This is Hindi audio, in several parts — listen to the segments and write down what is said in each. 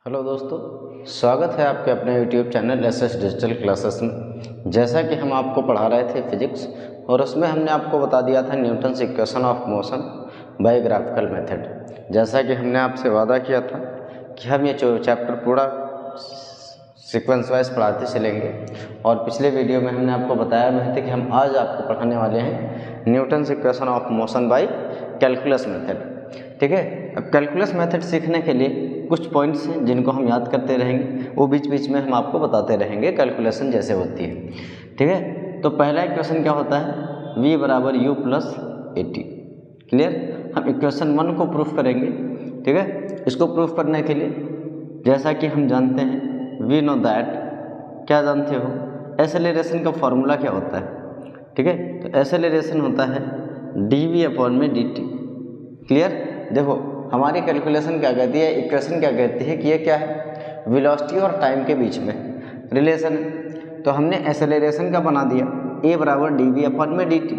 हेलो दोस्तों, स्वागत है आपके अपने YouTube channel SS digital classes में। जैसा कि हम आपको पढ़ा रहे थे फिजिक्स, और उसमें हमने आपको बता दिया था Newton's equation of motion by graphical method. जैसा कि हमने आपसे वादा किया था कि हम ये चैप्टर पूरा सीक्वेंस वाइज पढ़ाते चलेंगे, और पिछले वीडियो में हमने आपको बताया भी था कि हम आज आपको पढ़ाने वाले हैं Newton's equation of motion by calculus method. ठीक है, अब कैलकुलस मेथड सीखने के लिए कुछ पॉइंट्स हैं जिनको हम याद करते रहेंगे, वो बीच बीच में हम आपको बताते रहेंगे कैलकुलेशन जैसे होती है। ठीक है, तो पहला इक्वेशन क्या होता है, v बराबर u plus A T. Clear, हम इक्वेशन 1 को प्रूफ करेंगे। ठीक है, इसको प्रूफ करने के लिए जैसा कि हम जानते हैं वी नो दैट, क्या जानते हो, एक्सेलरेशन का फॉर्मूला क्या होता है। ठीक है, तो एक्सेलरेशन होता है dv अपॉन में dt। क्लियर, देखो हमारी कैलकुलेशन क्या कहती है, इक्वेशन क्या कहती है कि ये क्या है, वेलोसिटी और टाइम के बीच में रिलेशन है। तो हमने एक्सेलरेशन का बना दिया a बराबर डी वी अपॉन में डी टी।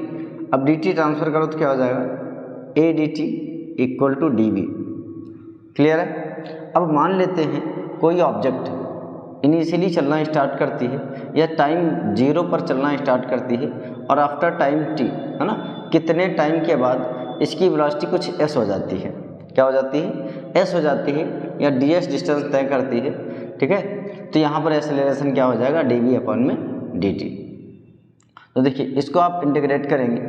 अब डी टी ट्रांसफर करो तो क्या हो जाएगा, a d t equal to d v. Clear है। अब मान लेते हैं कोई ऑब्जेक्ट इनिशियली चलना स्टार्ट करती है या टाइम 0 पर चलना स्टार्ट करती है, और आफ्टर टाइम t, है ना, कितने टाइम के बाद इसकी वेलोसिटी कुछ s हो जाती है। क्या हो जाती है, s हो जाती है, या ds डिस्टेंस तय करती है। ठीक है, तो यहाँ पर एक्सेलरेशन क्या हो जाएगा, dv अपॉन में dt। तो देखिए इसको आप इंटीग्रेट करेंगे,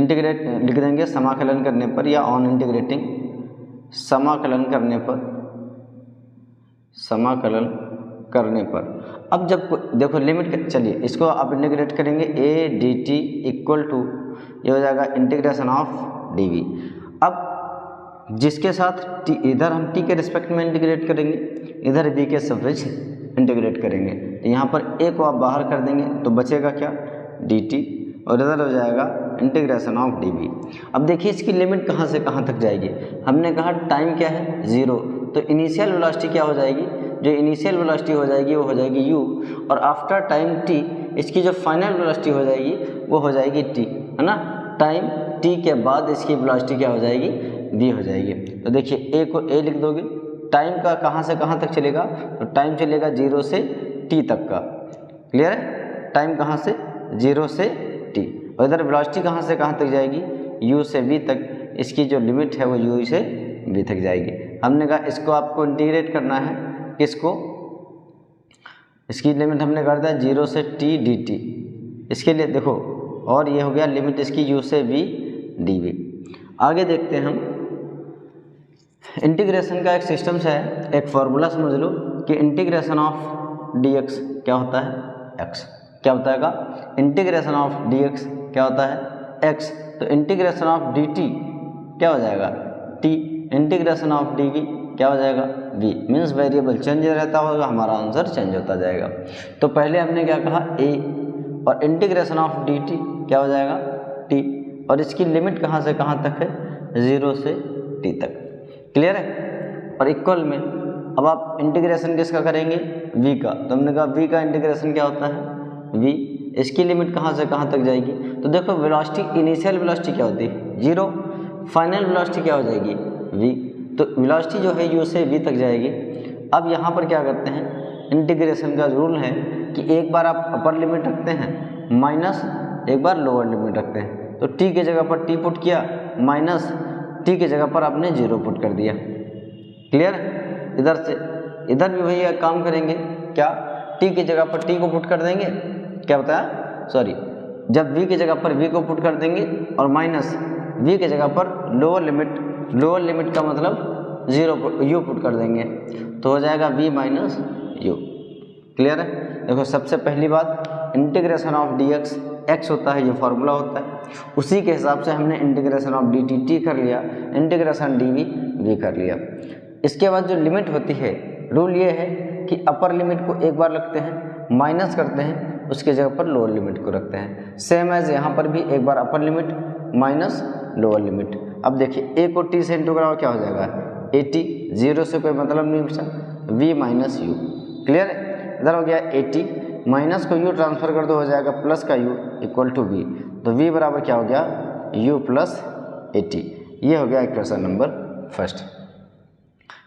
इंटीग्रेट लिख देंगे समाकलन करने पर, या ऑन इंटीग्रेटिंग, समाकलन करने पर, समाकलन करने पर। अब जब देखो लिमिट, चलिए इसको आप इंटीग्रेट करेंगे, a d t equal to, ये हो जाएगा इंटीग्रेशन ऑफ डी वी। अब जिसके साथ t, इधर हम t के रिस्पेक्ट में इंटीग्रेट करेंगे, इधर v के सफिक्स इंटीग्रेट करेंगे, तो यहाँ पर a को आप बाहर कर देंगे तो बचेगा क्या, dt, और इधर हो जाएगा इंटीग्रेशन ऑफ dv। अब देखिए इसकी लिमिट कहाँ से कहाँ तक जाएगी। हमने कहा टाइम क्या है 0, तो इनिशियल वेलोसिटी क्या हो जाएगी, जो इनिशियल वेलोसिटी हो जाएगी वो हो जाएगी u, और आफ्टर टाइम t इसकी जो फाइनल वेलोसिटी हो जाएगी वो हो जाएगी t, है ना। टाइम t के बाद इसकी वेलोसिटी क्या हो जाएगी, v हो जाएगी। तो देखिए a को a लिख दोगे, टाइम का कहाँ से कहाँ तक चलेगा, तो टाइम चलेगा 0 से t तक का। क्लियर है, टाइम कहाँ से 0 से t, और इधर वेलोसिटी कहाँ से कहाँ तक जाएगी, u से v तक। इसकी जो लिमिट है वो u से v तक जाएगी। हमने कहा इसको आपको इंटीग्रेट करना है, किसको, इसकी लिमिट हमने कर दिया 0 से t dt। इसके लिए देखो, और ये हो गया लिमिट इसकी u से v dv। आगे देखते हैं हम, इंटीग्रेशन का एक सिस्टम से है, एक फॉर्मूला समझ लो कि इंटीग्रेशन ऑफ dx क्या होता है, x। क्या होता है, इंटीग्रेशन ऑफ dx क्या होता है, x। तो इंटीग्रेशन ऑफ dt क्या हो जाएगा, t। इंटीग्रेशन ऑफ dv क्या हो जाएगा, v। मीन्स वेरिएबल चेंज रहता होगा, हमारा आंसर चेंज होता जाएगा। तो पहले हमने क्या कहा, a, और इंटीग्रेशन ऑफ dt क्या हो जाएगा, t, और इसकी लिमिट कहाँ से कहाँ तक है, 0 से t तक। क्लियर है, और इक्वल में अब आप इंटीग्रेशन किसका करेंगे, v का। तो हमने कहा v का इंटीग्रेशन क्या होता है, v। इसकी लिमिट कहाँ से कहाँ तक जाएगी, तो देखो वेलोसिटी, इनिशियल वेलोसिटी क्या होती है 0, फाइनल वेलोसिटी क्या हो जाएगी v। तो वेलोसिटी जो है u से v तक जाएगी। अब यहाँ पर क्या करते हैं, इंटीग्रेशन का रूल है कि एक बार आप अपर लिमिट रखते हैं माइनस, एक बार लोअर लिमिट रखते हैं। तो t के जगह पर t पुट किया, माइनस t के जगह पर आपने 0 पुट कर दिया। क्लियर, इधर से इधर भी वही काम करेंगे, क्या, t की जगह पर t को पुट कर देंगे, क्या बताया, सॉरी, जब v की जगह पर v को पुट कर देंगे, और माइनस v की जगह पर लोअर लिमिट, लोअर लिमिट का मतलब 0 u पुट कर देंगे, तो हो जाएगा v माइनस u। क्लियर है, देखो सबसे पहली बात, इंटीग्रेशन ऑफ dx x होता है, ये फार्मूला होता है, उसी के हिसाब से हमने इंटीग्रेशन ऑफ dt t कर लिया, इंटीग्रेशन dv v कर लिया। इसके बाद जो लिमिट होती है, रूल ये है कि अपर लिमिट को एक बार रखते हैं, माइनस करते हैं, उसके जगह पर लोअर लिमिट को रखते हैं। सेम एज यहाँ पर भी एक बार upper limit minus lower limit. अब देखिए a को t से इंटू कराओ, क्या हो जाएगा, at, 0 से कोई मतलब नहीं बचा, v माइनस u। क्लियर है, इधर हो गया 80, माइनस को u ट्रांसफर कर दो, हो जाएगा प्लस का u इक्वल टू v। तो v बराबर क्या हो गया, u प्लस 80। ये हो गया इक्वेशन नंबर फर्स्ट।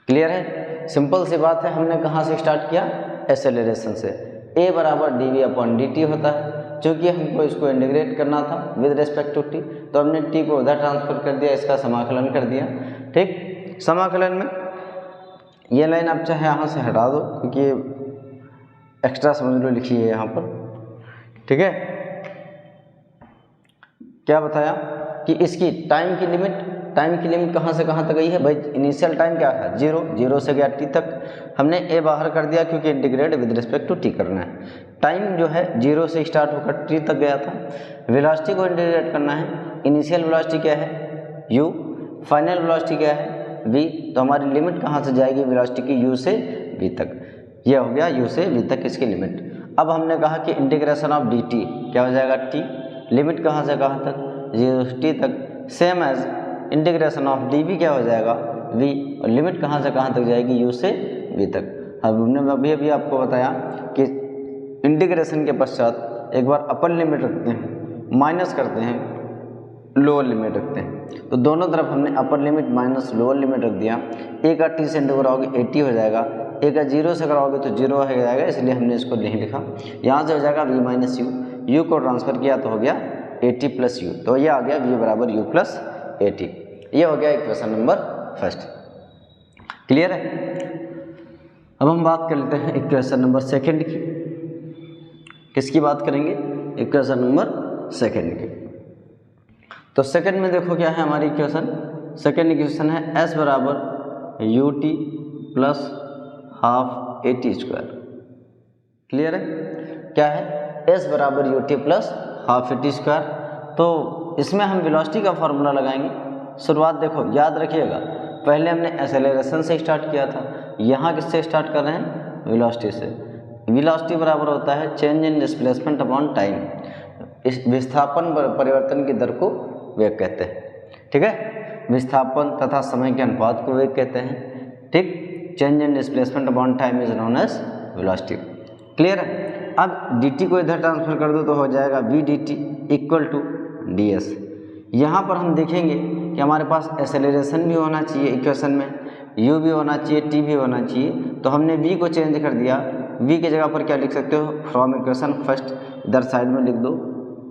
क्लियर है। सिंपल सी बात है, हमने कहाँ से स्टार्ट किया, एसेलरेशन से। a बराबर dv/dt होता है, क्योंकि हमको इसको इंटीग्रेट करना था विद रिस्पेक्ट टू t, तो हमने t को उधर ट्रांसफर कर दिया, इसका समाकलन कर दिया। ठीक, समाकलन में ये लाइन आप चाहे यहाँ से हटा दो, क्योंकि एक्स्ट्रा समझ लो लिखी है यहाँ पर। ठीक है, क्या बताया कि इसकी टाइम की लिमिट कहाँ से कहाँ तक गई है भाई। इनिशियल टाइम क्या था, 0 से गया t तक, हमने a बाहर कर दिया क्योंकि integrate with respect to t करना है। टाइम जो है 0 से स्टार्ट होकर t तक गया था। वेलोसिटी को इंटीग्रेट करना है, इनिशियल वेलोसिटी क्या है u, फाइनल वेलोसिटी क्या है v, तो हमारी लिमिट कहाँ से जाएगी वेलोसिटी की, u से v तक। यह हो गया u से v तक इसकी लिमिट। अब हमने कहा कि इंटीग्रेशन ऑफ dt क्या हो जाएगा, t, लिमिट कहाँ से कहाँ तक, 0 से t तक, same as integration of dv क्या हो जाएगा, v, और लिमिट कहाँ से कहाँ तक जाएगी, u से v तक। अब हमने अभी आपको बताया कि इंटीग्रेशन के पश्चात एक बार अपर लिमिट रखते हैं, माइनस करते हैं, लोअर लिमिट रखते हैं। तो दोनों तरफ हमने अपर लिमिट माइनस लोअर लिमिट रख दिया। a का t से इंटू कराओगे 80 हो जाएगा, a का 0 से कराओगे तो 0 हो जाएगा, इसलिए हमने इसको नहीं लिखा। यहाँ से हो जाएगा v माइनस यू, u को ट्रांसफर किया तो हो गया 80 प्लस u, तो ये आ गया v बराबर u प्लस 80। ये हो गया इक्वेशन नंबर फर्स्ट। क्लियर है। अब हम बात कर लेते हैं इक्वेशन नंबर सेकंड की। किसकी बात करेंगे, इक्वेशन नंबर सेकंड की। तो सेकंड में देखो क्या है हमारी इक्वेशन, सेकंड इक्वेशन है s बराबर ut plus half at square. Clear है, क्या है, s बराबर ut plus half at square. तो इसमें हम वेलोसिटी का फॉर्मूला लगाएंगे। शुरुआत देखो, याद रखिएगा, पहले हमने एक्सेलरेशन से स्टार्ट किया था, यहाँ किससे स्टार्ट कर रहे हैं, वेलोसिटी से। वेलोसिटी बराबर होता है change in displacement upon time, इस विस्थापन परिवर्तन की दर को वेग कहते हैं। ठीक है, विस्थापन तथा समय के अनुपात को वेग कहते हैं। ठीक, change in displacement upon time is known as velocity. Clear है। अब dt को इधर ट्रांसफर कर दो तो हो जाएगा v dt equal to ds। यहाँ पर हम देखेंगे कि हमारे पास एक्सेलरेशन भी होना चाहिए इक्वेशन में, u भी होना चाहिए, t भी होना चाहिए। तो हमने v को चेंज कर दिया, v की जगह पर क्या लिख सकते हो, फ्रॉम इक्वेशन फर्स्ट, इधर साइड में लिख दो,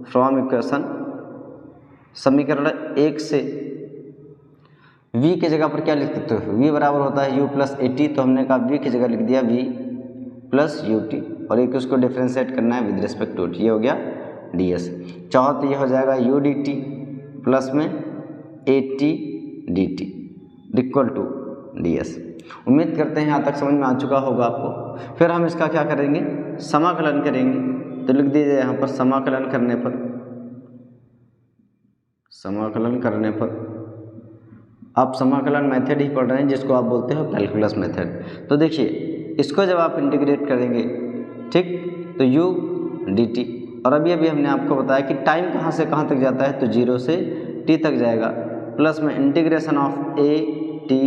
फ्रॉम इक्वेशन समीकरण 1 से v की जगह पर क्या लिख सकते हो, v बराबर होता है u प्लस 80, तो हमने कहा v की जगह लिख दिया v प्लस ut, और एक उसको डिफ्रेंशिएट करना है विद रिस्पेक्ट टू, ये हो गया ds। चाहो तो ये हो जाएगा u dt प्लस में 80 dt इक्वल टू ds। उम्मीद करते हैं यहाँ तक समझ में आ चुका होगा आपको। फिर हम इसका क्या करेंगे, समाकलन करेंगे। तो लिख दीजिए यहाँ पर समाकलन करने पर आप समाकलन मेथड ही पढ़ रहे हैं, जिसको आप बोलते हो कैलकुलस मेथड। तो देखिए, इसको जब आप इंटीग्रेट करेंगे, ठीक, तो u dt, और अभी हमने आपको बताया कि टाइम कहाँ से कहाँ तक जाता है, तो 0 से t तक जाएगा, प्लस में integration of a t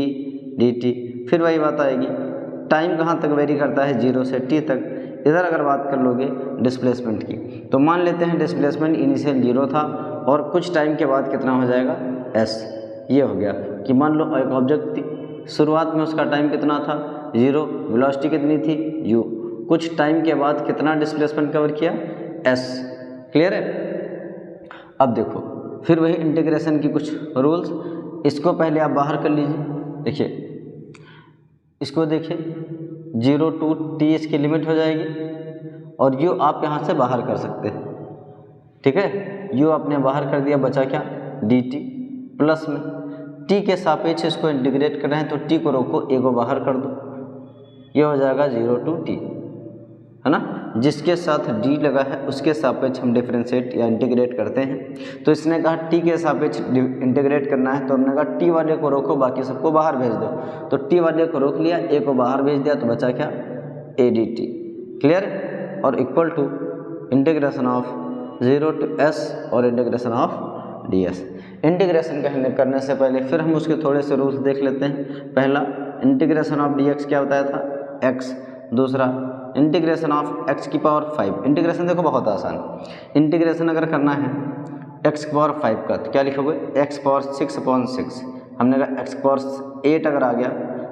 dt। फिर वही बात आएगी, टाइम कहाँ तक वेरी करता है, 0 से t तक। इधर अगर बात कर लोगे डिस्प्लेसमेंट की, तो मान लेते हैं डिस्प्लेसमेंट इनिशियल 0 था और कुछ टाइम के बाद कितना हो जाएगा, s। ये हो गया कि मान लो एक ऑब्जेक्ट थी, शुरुआत में उसका टाइम कितना था, 0, वेलोसिटी कितनी थी, u, कुछ टाइम के बाद कितना डिस्प्लेसमेंट कवर किया, s। क्लियर है। अब देखो, फिर वही इंटीग्रेशन की कुछ रूल्स, इसको पहले आप बाहर कर लीजिए। देखिए, इसको देखिए, 0 to t इसकी लिमिट हो जाएगी, और u आप यहाँ से बाहर कर सकते हैं। ठीक है, u आपने बाहर कर दिया, बचा क्या, dt, प्लस में t के सापेक्ष इसको इंटीग्रेट कर रहे हैं, तो t को रोको, a को बाहर कर दो, ये हो जाएगा 0 to t, है ना। जिसके साथ d लगा है उसके सापेक्ष हम डिफरेंशिएट या इंटीग्रेट करते हैं। तो इसने कहा t के सापेक्ष इंटीग्रेट करना है, तो हमने कहा t वाले को रोको, बाकी सबको बाहर भेज दो। तो t वाले को रोक लिया, a को बाहर भेज दिया, तो बचा क्या, a dt। क्लियर। और equal to integration of 0 to s और इंटीग्रेशन ऑफ ds। इंटीग्रेशन करने से पहले फिर हम उसके थोड़े से रूल्स देख लेते हैं। पहला, इंटीग्रेशन ऑफ dx क्या बताया था, x। दूसरा, इंटीग्रेशन ऑफ x की पावर 5। इंटीग्रेशन देखो बहुत आसान, इंटीग्रेशन अगर करना है x की पावर 5 का, तो क्या लिखोगे, x पावर 6/6। हमने कहा x पावर 8 अगर आ गया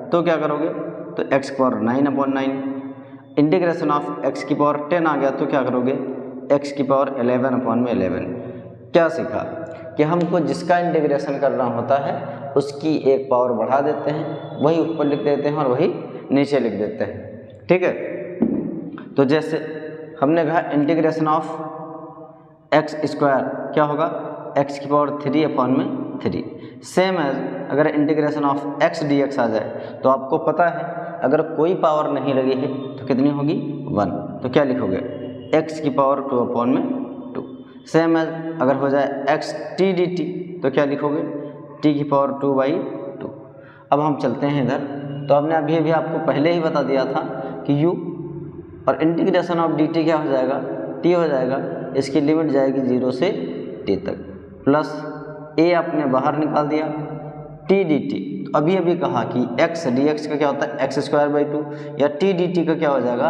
तो क्या करोगे, तो x की पावर 9/9। इंटीग्रेशन ऑफ x की पावर 10 आ गया तो क्या करोगे, x की पावर 11/11। क्या सीखा कि हमको जिसका इंटीग्रेशन करना होता है उसकी एक पावर बढ़ा देते हैं, वही ऊपर लिख देते हैं और वही नीचे लिख देते हैं। ठीक है, तो जैसे हमने कहा इंटीग्रेशन ऑफ x स्क्वायर क्या होगा, x की पावर 3/3। सेम एज अगर इंटीग्रेशन ऑफ x dx आ जाए तो आपको पता है अगर कोई पावर नहीं लगी है तो कितनी होगी, 1। तो क्या लिखोगे, x की पावर 2/2। सेम एज अगर हो जाए x t dt तो क्या लिखोगे, t की पावर 2/2। अब हम चलते हैं इधर, तो हमने अभी आपको पहले ही बता दिया था कि u और इंटीग्रेशन ऑफ dt क्या हो जाएगा, t हो जाएगा। इसकी लिमिट जाएगी 0 से t तक, प्लस a आपने बाहर निकाल दिया, t dt। तो अभी कहा कि x dx का क्या होता है, x²/2 या t dt का क्या हो जाएगा,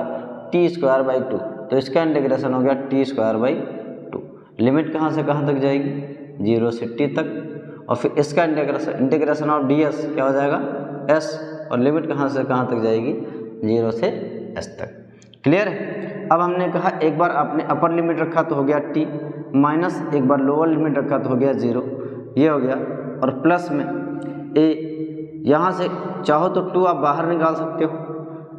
t²/2। तो इसका इंटीग्रेशन हो गया t²/2। लिमिट कहाँ से कहाँ तक जाएगी, 0 से t तक। और फिर इसका इंटीग्रेशन ऑफ ds क्या हो जाएगा, s, और लिमिट कहाँ से कहाँ तक जाएगी, 0 से s तक। क्लियर है। अब हमने कहा एक बार आपने अपर लिमिट रखा तो हो गया t, माइनस एक बार लोअर लिमिट रखा तो हो गया 0, ये हो गया। और प्लस में a, यहाँ से चाहो तो 2 आप बाहर निकाल सकते हो।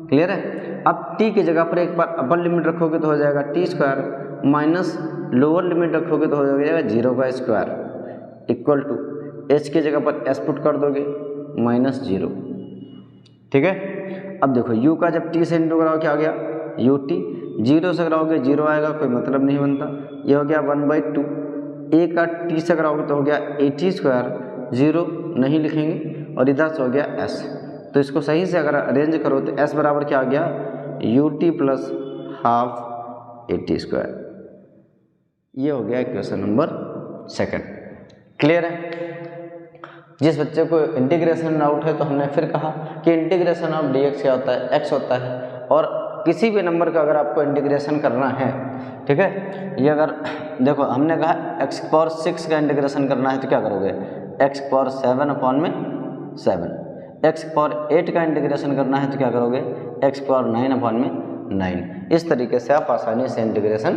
क्लियर है। अब t की जगह पर एक बार अपर लिमिट रखोगे तो हो जाएगा t², माइनस लोअर लिमिट रखोगे तो हो जाएगा 0² इक्वल टू h की जगह पर s पुट कर दोगे -0। ठीक है। अब देखो u का जब t से इंटू कराओ क्या आ गया, ut। 0 से कराओगे 0 आएगा, कोई मतलब नहीं बनता, ये हो गया 1/2। a का t से कराओगे तो हो गया at², 0 नहीं लिखेंगे, और इधर से हो गया s। तो इसको सही से अगर अरेंज करो तो s बराबर क्या आ गया, ut प्लस हाफ at²। ये हो गया इक्वेशन नंबर 2। क्लियर है। जिस बच्चे को इंटीग्रेशन डाउट है तो हमने फिर कहा कि इंटीग्रेशन ऑफ dx क्या होता है, x होता है। और किसी भी नंबर का अगर आपको इंटीग्रेशन करना है, ठीक है, ये अगर देखो हमने कहा x की पावर 6 का इंटीग्रेशन करना है तो क्या करोगे, x की पावर 7/7। x की पावर 8 का इंटीग्रेशन करना है तो क्या करोगे, x की पावर 9/9। इस तरीके से आप आसानी से इंटीग्रेशन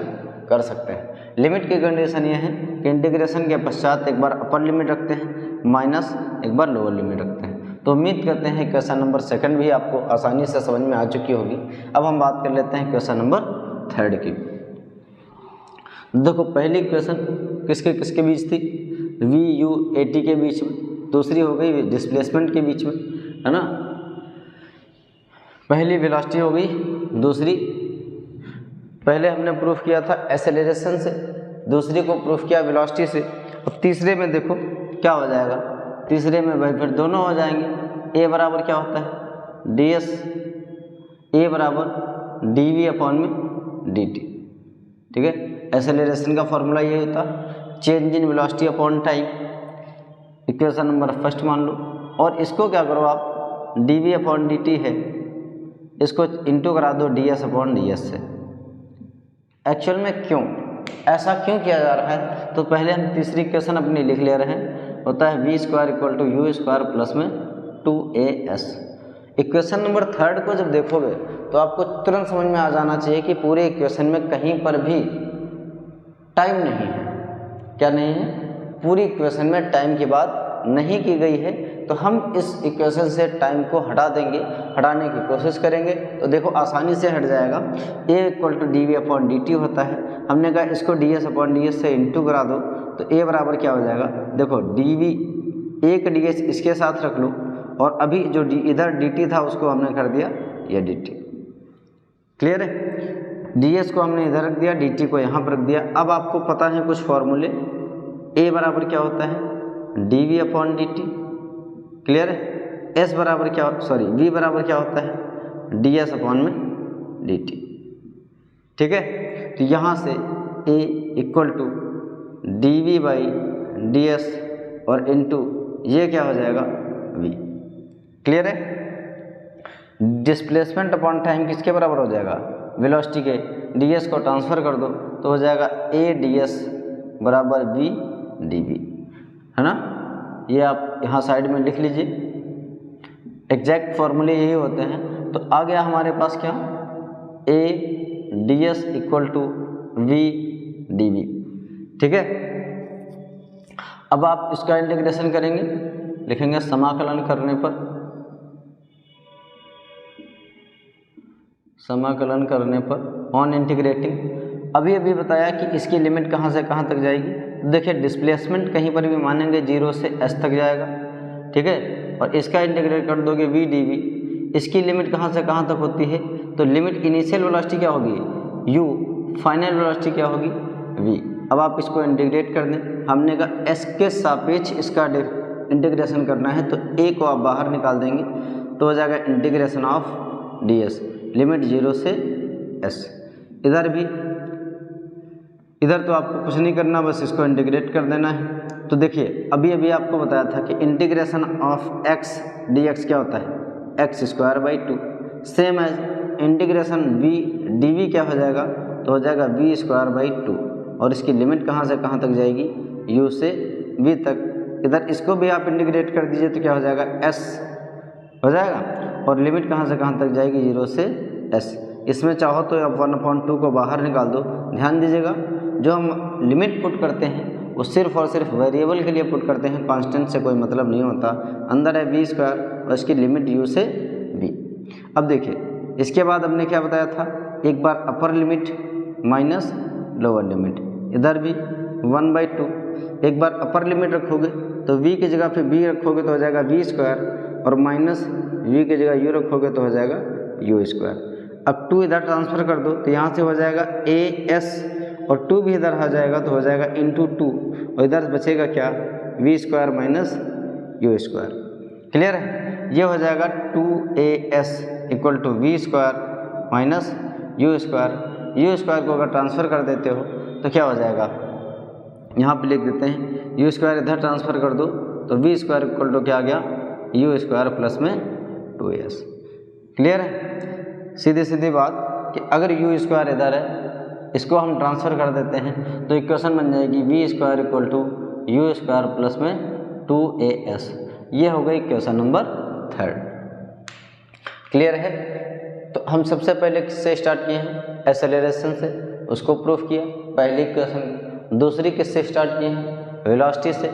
कर सकते हैं। लिमिट की कंडीशन ये है कि इंटीग्रेशन के पश्चात एक बार अपर लिमिट रखते हैं, माइनस एक बार लोअर लिमिट रखते हैं। तो उम्मीद करते हैं क्वेश्चन नंबर 2 भी आपको आसानी से समझ में आ चुकी होगी। अब हम बात कर लेते हैं क्वेश्चन नंबर 3 की। देखो पहली क्वेश्चन किसके किसके बीच थी, VU80 के बीच में, दूसरी हो गई डिस्प्लेसमेंट के बीच में, है ना। पहली वेलोसिटी हो गई, दूसरी पहले हमने प्रूफ किया था एक्सेलरेशन से, दूसरी को प्रूफ किया वेलोसिटी से। अब तीसरे में देखो क्या हो जाएगा, तीसरे में भाई फिर दोनों हो जाएंगे। a बराबर क्या होता है, ds, a बराबर dv/dt। ठीक है, एक्सेलरेशन का फॉर्मूला ये होता है change in velocity upon time. Equation number 1 मान लो, और इसको क्या करो आप, dv/dt है, इसको इंटू करा दो ds/ds से। एक्चुअल में क्यों ऐसा क्यों किया जा रहा है, तो पहले हम तीसरी इक्वेशन अपनी लिख ले रहे हैं, होता है v² = u² प्लस में 2as। इक्वेशन नंबर 3 को जब देखोगे तो आपको तुरंत समझ में आ जाना चाहिए कि पूरे इक्वेशन में कहीं पर भी टाइम नहीं है। क्या नहीं है, पूरी इक्वेशन में टाइम की बात नहीं की गई है। तो हम इस इक्वेशन से टाइम को हटा देंगे, हटाने की कोशिश करेंगे तो देखो आसानी से हट जाएगा। a = dv/dt होता है, हमने कहा इसको ds/ds से इंटू करा दो तो a बराबर क्या हो जाएगा, देखो dv, एक ds इसके साथ रख लो, और अभी जो इधर dt था उसको हमने कर दिया ये dt। क्लियर है, ds को हमने इधर रख दिया, dt को यहाँ पर रख दिया। अब आपको पता है कुछ फॉर्मूले, a बराबर क्या होता है, dv/dt। क्लियर है, s बराबर क्या, सॉरी v बराबर क्या होता है, ds/dt। ठीक है, तो यहाँ से a = dv/ds और इंटू ये क्या हो जाएगा, v। क्लियर है। डिस्प्लेसमेंट अपॉन टाइम किसके बराबर हो जाएगा, वेलोसिटी के। ds को ट्रांसफ़र कर दो तो हो जाएगा a ds बराबर v dv, है ना। ये आप यहाँ साइड में लिख लीजिए। एग्जैक्ट फॉर्मूले यही होते हैं तो आ गया हमारे पास क्या, a d s equal to v d v. ठीक है, अब आप इसका इंटीग्रेशन करेंगे, लिखेंगे समाकलन करने पर, समाकलन करने पर ऑन इंटीग्रेटिंग। अभी बताया कि इसकी लिमिट कहाँ से कहाँ तक जाएगी। देखिए डिस्प्लेसमेंट कहीं पर भी मानेंगे 0 से s तक जाएगा। ठीक है, और इसका इंटीग्रेट कर दोगे v dv, इसकी लिमिट कहाँ से कहाँ तक होती है, तो लिमिट इनिशियल वेलोसिटी क्या होगी u, फाइनल वेलोसिटी क्या होगी v। अब आप इसको इंटीग्रेट कर दें, हमने कहा s के सापेक्ष इसका इंटीग्रेशन करना है, तो a को आप बाहर निकाल देंगे तो हो जाएगा इंटीग्रेशन ऑफ ds, लिमिट 0 से s। इधर भी, इधर तो आपको कुछ नहीं करना, बस इसको इंटीग्रेट कर देना है। तो देखिए अभी आपको बताया था कि इंटीग्रेशन ऑफ x dx क्या होता है x square by 2, same as integration v dv क्या हो जाएगा, तो हो जाएगा v स्क्वायर बाई 2, और इसकी लिमिट कहाँ से कहाँ तक जाएगी, u से v तक। इधर इसको भी आप इंटीग्रेट कर दीजिए तो क्या हो जाएगा s हो जाएगा, और लिमिट कहाँ से कहाँ तक जाएगी 0 से s। इसमें चाहो तो आप 1/2 को बाहर निकाल दो। ध्यान दीजिएगा जो हम लिमिट पुट करते हैं वो सिर्फ और सिर्फ वेरिएबल के लिए पुट करते हैं, कांस्टेंट से कोई मतलब नहीं होता। अंदर है v स्क्वायर और इसकी लिमिट u से v। अब देखिए इसके बाद हमने क्या बताया था, एक बार upper limit minus lower limit, इधर भी 1/2। एक बार अपर लिमिट रखोगे तो v की जगह पे b रखोगे तो हो जाएगा v स्क्वायर, और माइनस v की जगह u रखोगे तो हो जाएगा u स्क्वायर। अब 2 इधर ट्रांसफ़र कर दो तो यहाँ से हो जाएगा as, और 2 भी इधर आ जाएगा तो हो जाएगा इंटू 2, और इधर बचेगा क्या v square minus u square. Clear है, ये हो जाएगा 2as equal to v square minus u square. u square को अगर ट्रांसफ़र कर देते हो तो क्या हो जाएगा, यहाँ पे लिख देते हैं u स्क्वायर इधर ट्रांसफ़र कर दो तो v स्क्वायर इक्वल टू क्या आ गया u स्क्वायर प्लस में 2s। क्लियर है, सीधी सीधी बात कि अगर u स्क्वायर इधर है इसको हम ट्रांसफ़र कर देते हैं तो इक्वेशन बन जाएगी v square equal to u square plus में 2as। ये हो गई इक्वेशन नंबर 3। क्लियर है, तो हम सबसे पहले किससे स्टार्ट किए हैं, एक्सेलरेशन से, उसको प्रूफ किया पहली इक्वेशन। दूसरी किससे स्टार्ट किए हैं, वेलोसिटी से,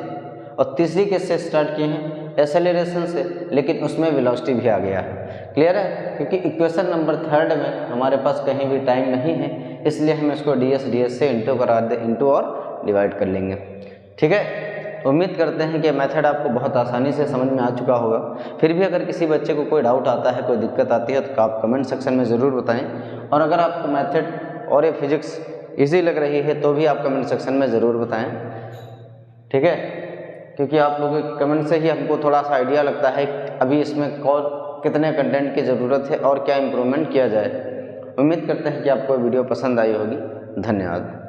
और तीसरी किससे स्टार्ट किए हैं, एक्सेलरेशन से, लेकिन उसमें वेलोसिटी भी आ गया है। क्लियर है, क्योंकि इक्वेशन नंबर 3 में हमारे पास कहीं भी टाइम नहीं है, इसलिए हम इसको ds से इंटू करा दे, इंटू और डिवाइड कर लेंगे। ठीक है, उम्मीद करते हैं कि मेथड आपको बहुत आसानी से समझ में आ चुका होगा। फिर भी अगर किसी बच्चे को कोई डाउट आता है, कोई दिक्कत आती है तो आप कमेंट सेक्शन में ज़रूर बताएं, और अगर आपको मेथड और ये फिजिक्स ईजी लग रही है तो भी आप कमेंट सेक्शन में ज़रूर बताएं। ठीक है, क्योंकि आप लोगों के कमेंट से ही हमको थोड़ा सा आइडिया लगता है अभी इसमें कितने कंटेंट की ज़रूरत है और क्या इम्प्रूवमेंट किया जाए। उम्मीद करते हैं कि आपको वीडियो पसंद आई होगी। धन्यवाद।